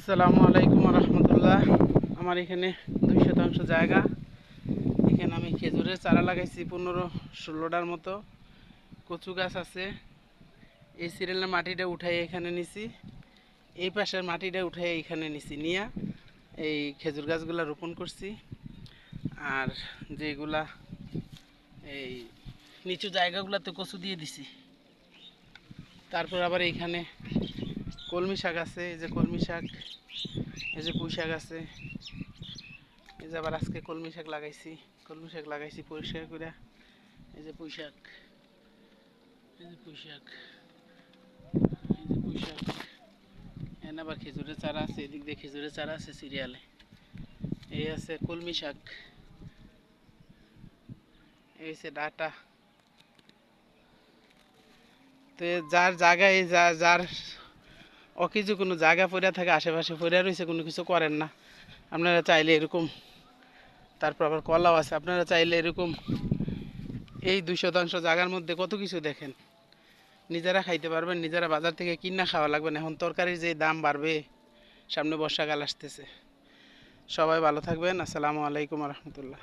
আসসালামু আলাইকুম রহমতুল্লাহ। আমার এখানে 2 শতাংশ জায়গা। এখানে আমি খেজুরের চারা লাগাইছি 15-16টার মতো। কচু গাছ আছে। এই সিরিয়ালের মাটিটা উঠাই এখানে নিছি, এই পাশের মাটিটা উঠাই এখানে নিছি, নিয়ে এই খেজুর গাছগুলা রোপণ করছি। আর যেগুলা এই নিচু জায়গাগুলোতে কচু দিয়ে দিছি। তারপর আবার এইখানে কলমি শাক আছে, এই যে কলমি শাক, এই যে পুঁই শাক আছে, এই যে আবার আজকে কলমি শাক লাগাইছি পরিষ্কার করে। এই যে পুঁই শাক, এই যে পুঁই শাক, এই যে পুঁই শাক। এখানে আবার খেজুরের চারা আছে, এদিক দিয়ে খেজুরের চারা আছে সিরিয়ালে। এই আছে কলমি শাক, এই হচ্ছে ডাটা। তো যার জায়গায় যার অকিছু কোনো জায়গা পড়ে থাকে, আশেপাশে পড়ে রয়েছে, কোনো কিছু করেন না, আপনারা চাইলে এরকম। তারপর আবার কলাও আছে, আপনারা চাইলে এরকম এই 2 শতাংশ জায়গার মধ্যে কত কিছু দেখেন, নিজেরা খাইতে পারবেন, নিজেরা বাজার থেকে কিনা খাওয়া লাগবে না। এখন তরকারির যে দাম বাড়বে, সামনে বর্ষাকাল আসতেছে। সবাই ভালো থাকবেন। আসসালামু আলাইকুম রহমতুল্লাহ।